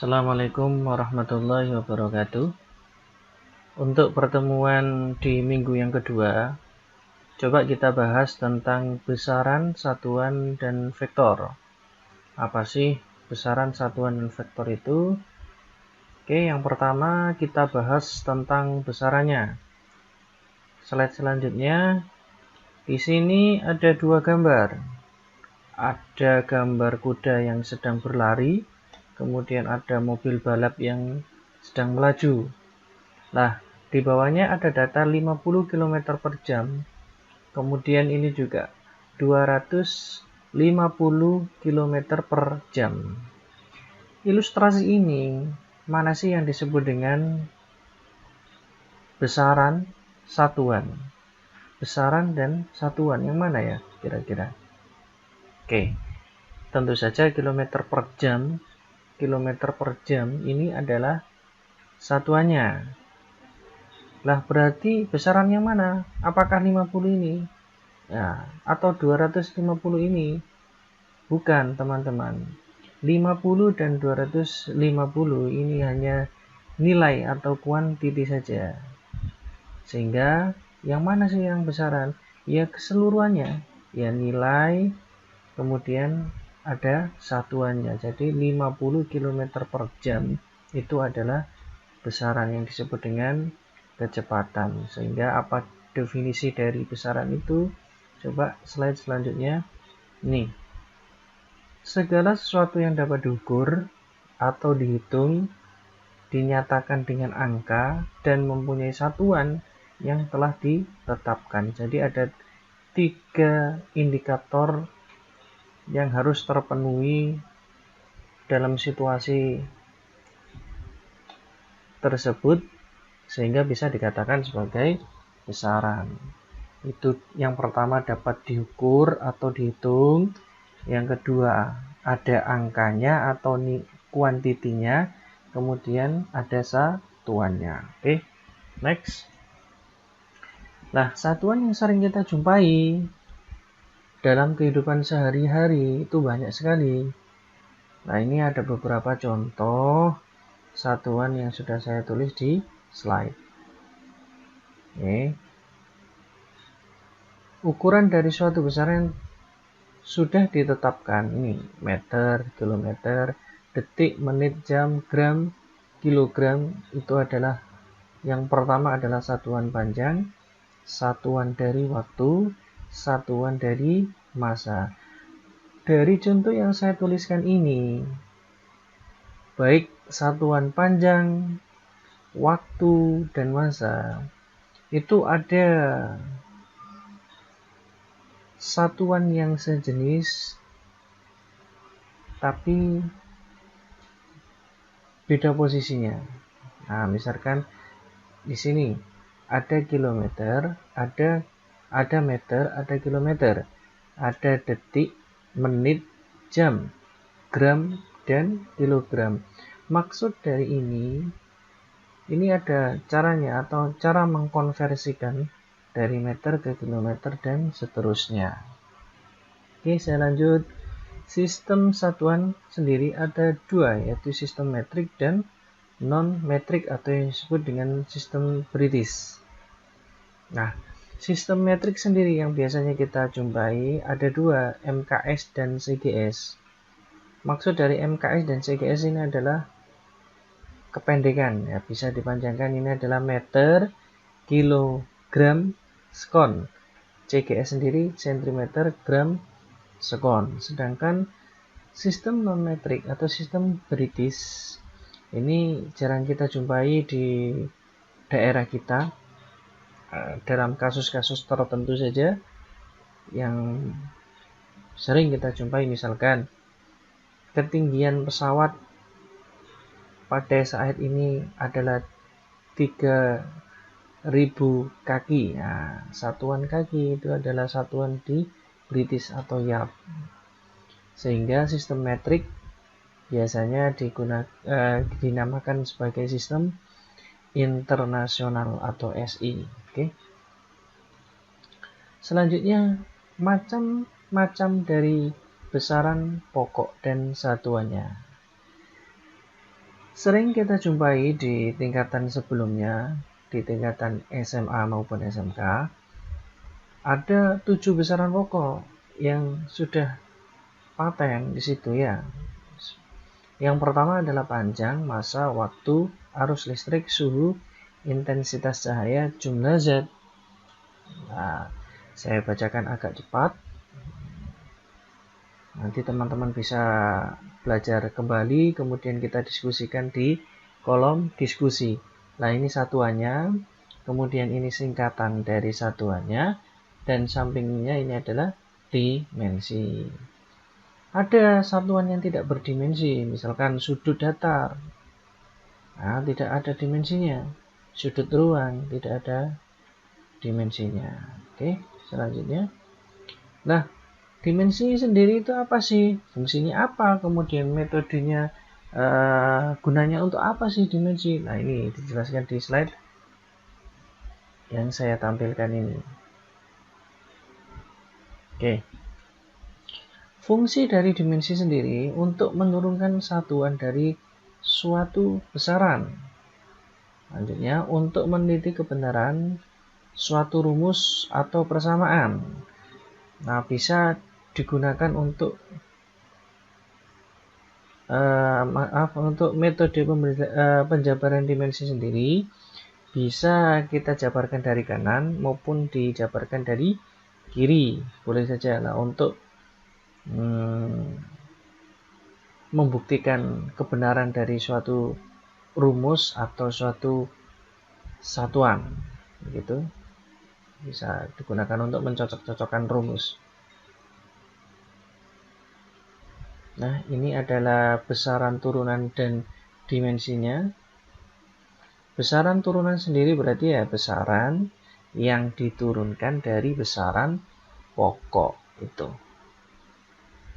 Assalamualaikum warahmatullahi wabarakatuh. Untuk pertemuan di minggu yang kedua, coba kita bahas tentang besaran, satuan, dan vektor. Apa sih besaran, satuan, dan vektor itu? Oke, yang pertama kita bahas tentang besarannya. Slide selanjutnya, di sini ada dua gambar. Ada gambar kuda yang sedang berlari, kemudian ada mobil balap yang sedang melaju. Nah, di bawahnya ada data 50 km per jam. Kemudian ini juga 250 km per jam. Ilustrasi ini, mana sih yang disebut dengan besaran, satuan? Besaran dan satuan, yang mana ya kira-kira? Oke, tentu saja kilometer per jam. Kilometer per jam ini adalah satuannya. Lah berarti besaran yang mana? Apakah 50 ini? Ya, atau 250 ini? Bukan, teman-teman. 50 dan 250 ini hanya nilai atau kuantiti saja. Sehingga yang mana sih yang besaran? Ya keseluruhannya. Ya nilai, kemudian ada satuannya. Jadi 50 km per jam itu adalah besaran yang disebut dengan kecepatan. Sehingga apa definisi dari besaran itu? Coba slide selanjutnya. Nih, segala sesuatu yang dapat diukur atau dihitung dinyatakan dengan angka dan mempunyai satuan yang telah ditetapkan. Jadi ada 3 indikator yang harus terpenuhi dalam situasi tersebut sehingga bisa dikatakan sebagai besaran. Itu yang pertama, dapat diukur atau dihitung. Yang kedua, ada angkanya atau kuantitinya. Kemudian ada satuannya. Oke, next. Nah, satuan yang sering kita jumpai dalam kehidupan sehari-hari itu banyak sekali. Nah, ini ada beberapa contoh satuan yang sudah saya tulis di slide. Oke. Ukuran dari suatu besaran sudah ditetapkan. Ini meter, kilometer, detik, menit, jam, gram, kilogram. Itu adalah yang pertama adalah satuan panjang, satuan dari waktu, satuan dari masa. Dari contoh yang saya tuliskan ini, baik satuan panjang, waktu, dan masa, itu ada satuan yang sejenis, tapi beda posisinya. Nah, misalkan di sini ada kilometer, ada meter, ada kilometer, ada detik, menit, jam, gram, dan kilogram. Maksud dari ini ada caranya atau cara mengkonversikan dari meter ke kilometer dan seterusnya. Oke, saya lanjut. Sistem satuan sendiri ada 2, yaitu sistem metrik dan non-metrik atau yang disebut dengan sistem British. Nah, sistem metrik sendiri yang biasanya kita jumpai ada 2, MKS dan CGS. Maksud dari MKS dan CGS ini adalah kependekan, ya bisa dipanjangkan, ini adalah meter, kilogram, sekon. CGS sendiri centimeter, gram, sekon. Sedangkan sistem non-metrik atau sistem British ini jarang kita jumpai di daerah kita. Dalam kasus-kasus tertentu saja yang sering kita jumpai, misalkan ketinggian pesawat pada saat ini adalah 3.000 kaki. Nah, satuan kaki itu adalah satuan di British atau yard. Sehingga sistem metrik biasanya dinamakan sebagai sistem internasional atau SI. Oke. Selanjutnya, macam-macam dari besaran pokok dan satuannya. Sering kita jumpai di tingkatan sebelumnya, di tingkatan SMA maupun SMK, ada 7 besaran pokok yang sudah paten di situ ya. Yang pertama adalah panjang, massa, waktu, arus listrik, suhu, intensitas cahaya, jumlah zat. Nah, saya bacakan agak cepat. Nanti teman-teman bisa belajar kembali, kemudian kita diskusikan di kolom diskusi. Nah, ini satuannya, kemudian ini singkatan dari satuannya, dan sampingnya ini adalah dimensi. Ada satuan yang tidak berdimensi, misalkan sudut datar. Nah, tidak ada dimensinya. Sudut ruang, tidak ada dimensinya. Oke, selanjutnya. Nah, dimensi sendiri itu apa sih? Fungsinya apa? Kemudian metodenya, gunanya untuk apa sih dimensi? Nah, ini dijelaskan di slide yang saya tampilkan ini. Oke. Fungsi dari dimensi sendiri untuk menurunkan satuan dari suatu besaran. Selanjutnya, untuk meneliti kebenaran suatu rumus atau persamaan. Nah, bisa digunakan untuk untuk metode penjabaran dimensi sendiri, bisa kita jabarkan dari kanan maupun dijabarkan dari kiri, boleh saja. Nah, untuk membuktikan kebenaran dari suatu rumus atau suatu satuan, begitu, bisa digunakan untuk mencocok-cocokkan rumus. Nah, ini adalah besaran turunan dan dimensinya. Besaran turunan sendiri berarti ya besaran yang diturunkan dari besaran pokok itu.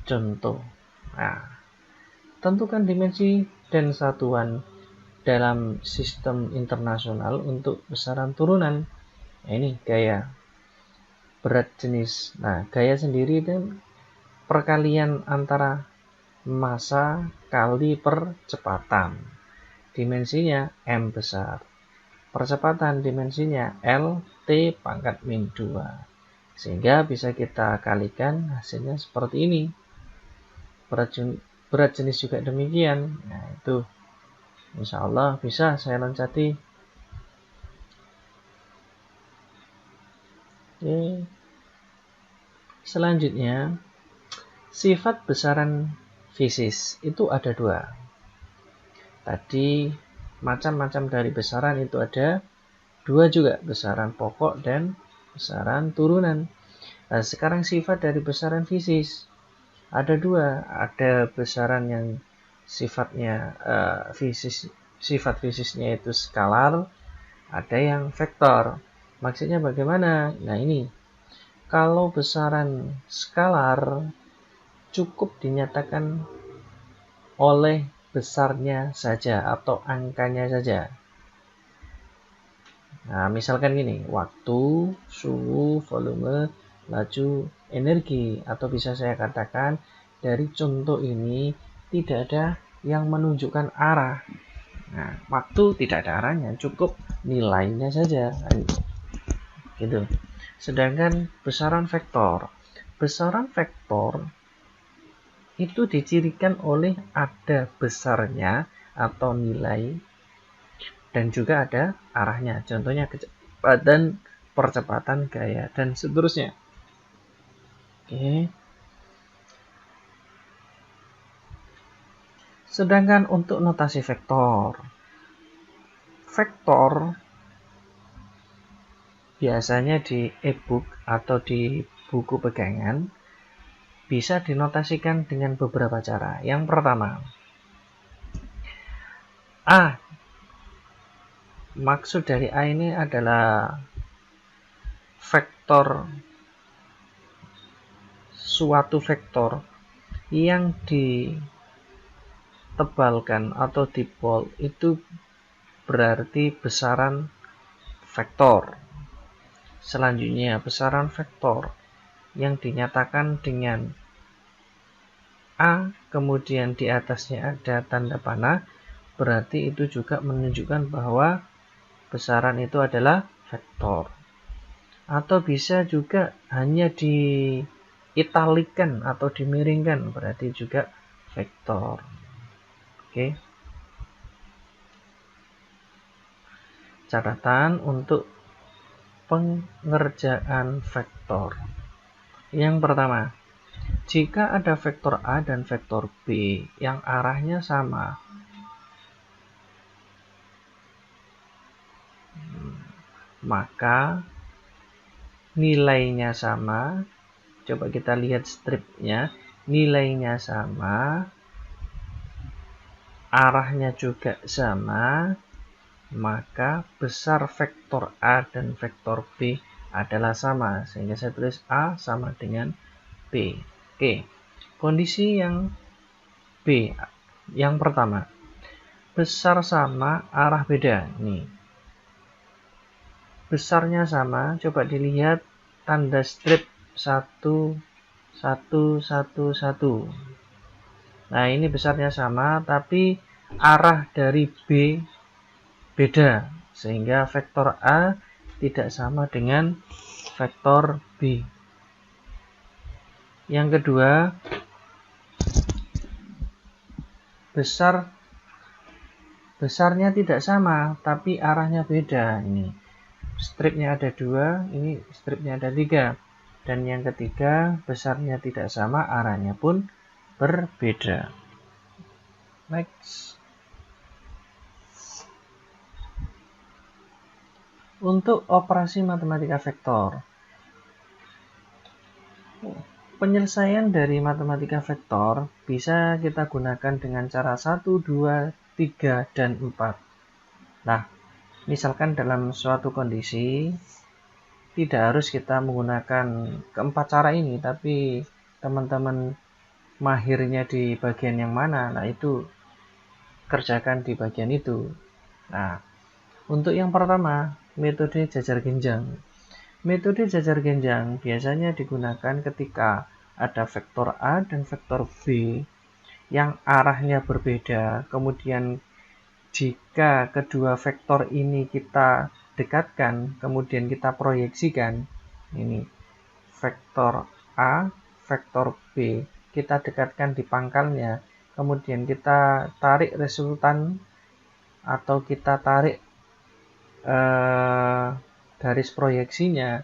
Contoh. Nah, tentukan dimensi dan satuan dalam sistem internasional untuk besaran turunan. Nah, ini gaya berat jenis. Nah, gaya sendiri itu perkalian antara massa kali percepatan. Dimensinya M besar. Percepatan dimensinya L T pangkat min 2. Sehingga bisa kita kalikan hasilnya seperti ini. Berat jenis juga demikian. Nah, itu insya Allah bisa saya loncati. Oke. Selanjutnya, sifat besaran fisis itu ada 2. Tadi macam-macam dari besaran itu ada 2 juga, besaran pokok dan besaran turunan. Nah, sekarang sifat dari besaran fisis ada 2. Ada besaran yang sifatnya sifat fisisnya itu skalar, ada yang vektor. Maksudnya bagaimana? Nah, ini kalau besaran skalar cukup dinyatakan oleh besarnya saja atau angkanya saja. Nah, misalkan gini, waktu, suhu, volume, laju, energi, atau bisa saya katakan dari contoh ini tidak ada yang menunjukkan arah. Nah, waktu tidak ada arahnya, cukup nilainya saja. Gitu. Sedangkan besaran vektor itu dicirikan oleh ada besarnya atau nilai dan juga ada arahnya. Contohnya kecepatan, percepatan, gaya, dan seterusnya. Oke. Sedangkan untuk notasi vektor biasanya di e-book atau di buku pegangan bisa dinotasikan dengan beberapa cara. Yang pertama, A. Maksud dari A ini adalah suatu vektor yang ditebalkan atau dibold itu berarti besaran vektor. Selanjutnya, besaran vektor yang dinyatakan dengan A, kemudian di atasnya ada tanda panah, berarti itu juga menunjukkan bahwa besaran itu adalah vektor. Atau bisa juga hanya diitalikan atau dimiringkan, berarti juga vektor. Oke. Catatan untuk pengerjaan vektor. Yang pertama, jika ada vektor A dan vektor B yang arahnya sama, maka nilainya sama. Coba kita lihat stripnya, nilainya sama, arahnya juga sama, maka besar vektor A dan vektor B adalah sama, sehingga saya tulis A sama dengan B. Oke, kondisi yang B, yang pertama, besar sama, arah beda. Nih, besarnya sama, coba dilihat tanda strip 1, 1, 1, 1. Nah, ini besarnya sama, tapi arah dari B beda, sehingga vektor A tidak sama dengan vektor B. Yang kedua, besarnya tidak sama, tapi arahnya beda. Ini stripnya ada 2, ini stripnya ada 3. Dan yang ketiga, besarnya tidak sama, arahnya pun berbeda. Next. Untuk operasi matematika vektor, penyelesaian dari matematika vektor bisa kita gunakan dengan cara 1, 2, 3, dan 4. Nah, misalkan dalam suatu kondisi, tidak harus kita menggunakan keempat cara ini, tapi teman-teman mahirnya di bagian yang mana, nah itu kerjakan di bagian itu. Nah, untuk yang pertama, metode jajar genjang. Metode jajar genjang biasanya digunakan ketika ada vektor A dan vektor B yang arahnya berbeda. Kemudian jika kedua vektor ini kita dekatkan, kemudian kita proyeksikan, ini vektor A, vektor B, kita dekatkan di pangkalnya, kemudian kita tarik resultan atau kita tarik garis proyeksinya,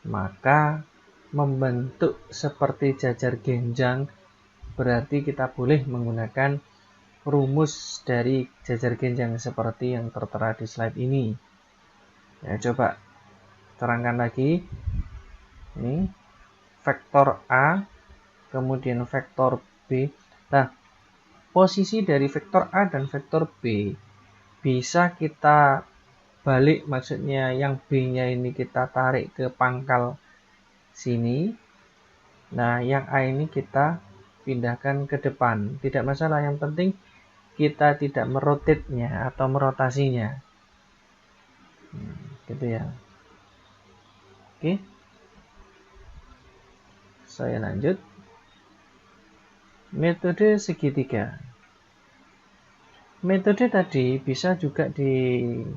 maka membentuk seperti jajar genjang, berarti kita boleh menggunakan rumus dari jajar genjang seperti yang tertera di slide ini. Ya, coba terangkan lagi. Ini vektor A, kemudian vektor B. Nah, posisi dari vektor A dan vektor B bisa kita balik, maksudnya yang B-nya ini kita tarik ke pangkal sini. Nah, yang A ini kita pindahkan ke depan. Tidak masalah, yang penting kita tidak merotate-nya atau merotasinya. Gitu ya. Oke. Saya lanjut. Metode segitiga. Metode tadi bisa juga digunakan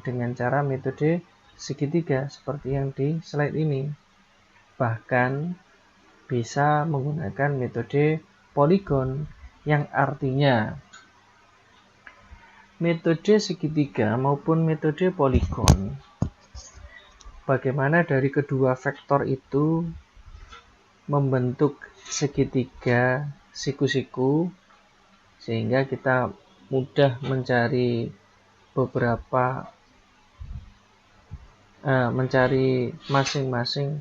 dengan cara metode segitiga seperti yang di slide ini. Bahkan bisa menggunakan metode poligon, yang artinya metode segitiga maupun metode poligon, bagaimana dari kedua vektor itu membentuk segitiga siku-siku, sehingga kita mudah mencari mencari masing-masing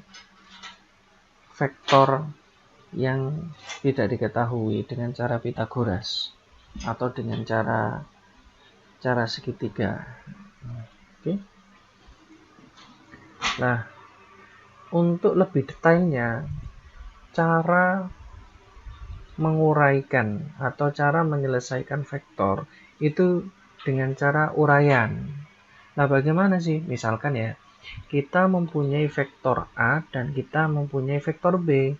vektor yang tidak diketahui dengan cara Pythagoras atau dengan cara segitiga. Oke. Nah, untuk lebih detailnya, cara menguraikan atau cara menyelesaikan vektor itu dengan cara uraian. Nah, bagaimana sih? Misalkan ya, kita mempunyai vektor A dan kita mempunyai vektor B.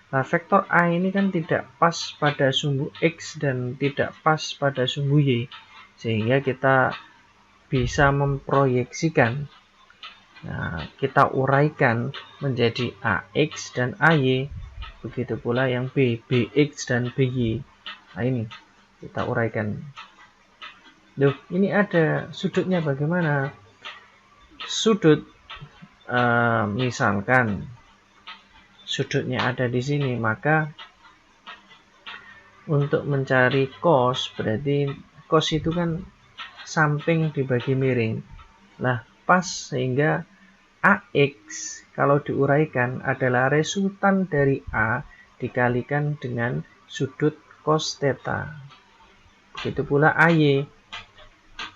Nah, vektor A ini kan tidak pas pada sumbu X dan tidak pas pada sumbu Y, sehingga kita bisa memproyeksikan. Nah, kita uraikan menjadi AX dan AY, begitu pula yang B, BX dan BY. Nah, ini kita uraikan. Loh, ini ada sudutnya bagaimana? Sudut, misalkan sudutnya ada di sini, maka untuk mencari cos, berarti cos itu kan samping dibagi miring. Nah, pas sehingga AX kalau diuraikan adalah resultan dari A dikalikan dengan sudut cos theta. Begitu pula AY.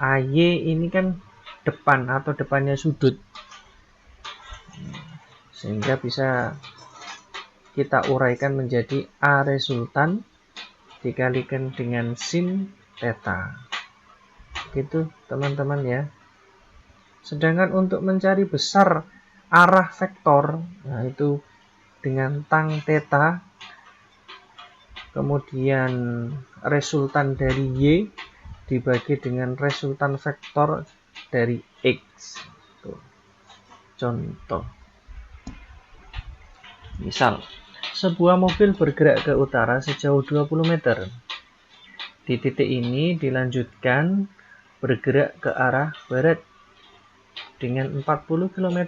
AY ini kan depan atau depannya sudut. Sehingga bisa kita uraikan menjadi A resultan dikalikan dengan sin theta. Gitu teman-teman ya. Sedangkan untuk mencari besar arah vektor, nah itu dengan tang theta, kemudian resultan dari Y dibagi dengan resultan vektor dari X. Tuh. Contoh. Misal, sebuah mobil bergerak ke utara sejauh 20 meter. Di titik ini dilanjutkan bergerak ke arah barat dengan 40 km.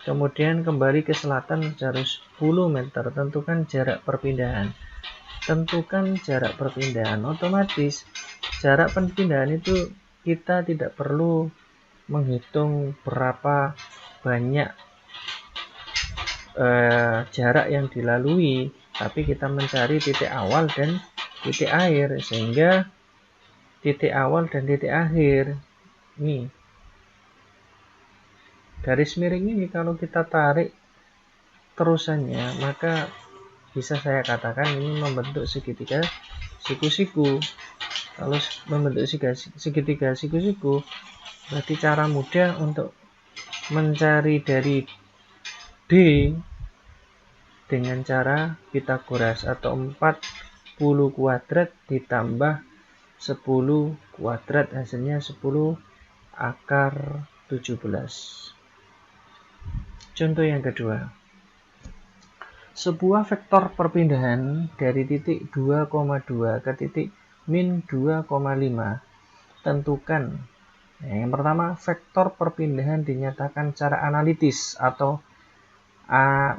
Kemudian kembali ke selatan sejauh 10 meter. Tentukan jarak perpindahan. Tentukan jarak perpindahan. Otomatis jarak perpindahan itu kita tidak perlu menghitung berapa banyak jarak yang dilalui, tapi kita mencari titik awal dan titik akhir, sehingga titik awal dan titik akhir ini garis miring ini kalau kita tarik terusannya, maka bisa saya katakan ini membentuk segitiga siku-siku. Kalau membentuk segitiga siku-siku, berarti cara mudah untuk mencari dari D dengan cara Pitagoras, atau 40 kuadrat ditambah 10 kuadrat, hasilnya 10 akar 17. Contoh yang kedua. Sebuah vektor perpindahan dari titik 2,2 ke titik min 2,5. Tentukan. Yang pertama, vektor perpindahan dinyatakan secara analitis atau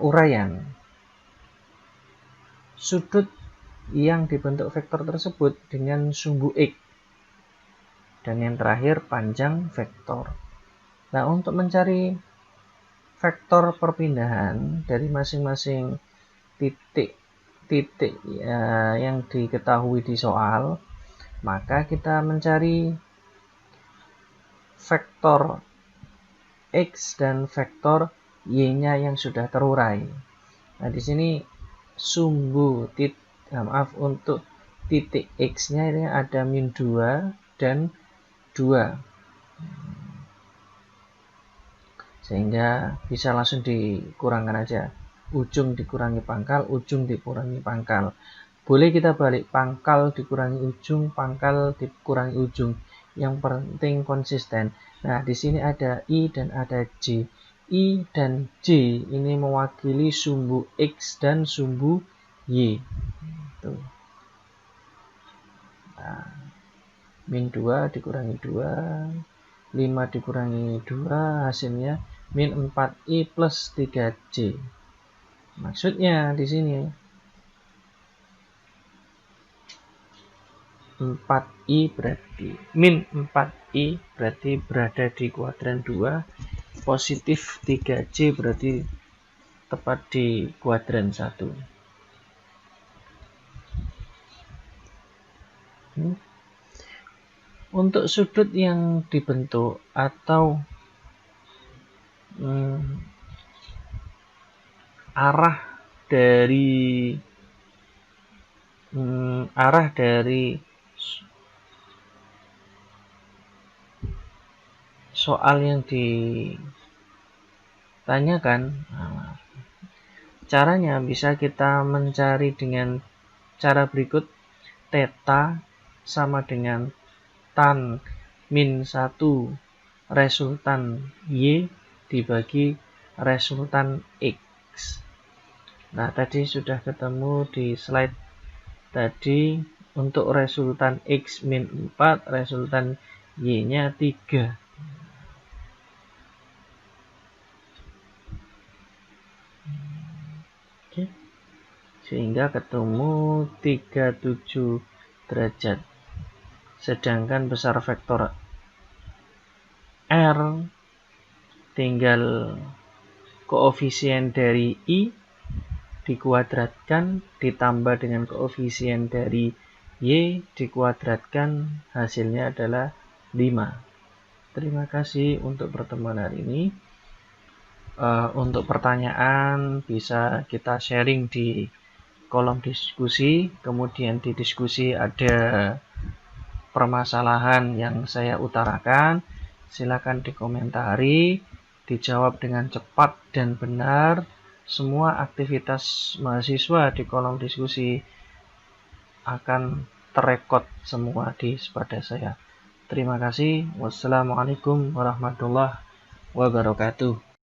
uraian. Sudut yang dibentuk vektor tersebut dengan sumbu X. Dan yang terakhir, panjang vektor. Nah, untuk mencari vektor perpindahan dari masing-masing titik ya, yang diketahui di soal, maka kita mencari vektor X dan vektor Y-nya yang sudah terurai. Nah, di sini sumbu untuk titik X-nya ini ada min 2 dan 2. Sehingga bisa langsung dikurangkan aja. Ujung dikurangi pangkal, ujung dikurangi pangkal. Boleh kita balik, pangkal dikurangi ujung, pangkal dikurangi ujung. Yang penting konsisten. Nah, di sini ada I dan ada J. I dan J ini mewakili sumbu X dan sumbu Y. Tuh. Nah, min 2 dikurangi 2, 5 dikurangi 2, hasilnya min 4I plus 3J. Maksudnya di sini 4I berarti min 4I berarti berada di kuadran 2, positif 3J berarti tepat di kuadran 1. Untuk sudut yang dibentuk atau arah dari soal yang ditanyakan, Caranya bisa kita mencari dengan cara berikut. Theta sama dengan tan min 1 resultan Y dibagi resultan X. Nah, tadi sudah ketemu di slide tadi. Untuk resultan X min 4, resultan Y-nya 3. Oke. Sehingga ketemu 37 derajat. Sedangkan besar vektor R tinggal koefisien dari I dikuadratkan ditambah dengan koefisien dari Y dikuadratkan, hasilnya adalah 5. Terima kasih untuk pertemuan hari ini. Untuk pertanyaan bisa kita sharing di kolom diskusi. Kemudian di diskusi ada permasalahan yang saya utarakan, silakan dikomentari, dijawab dengan cepat dan benar. Semua aktivitas mahasiswa di kolom diskusi akan terekod semua pada saya. Terima kasih. Wassalamualaikum warahmatullahi wabarakatuh.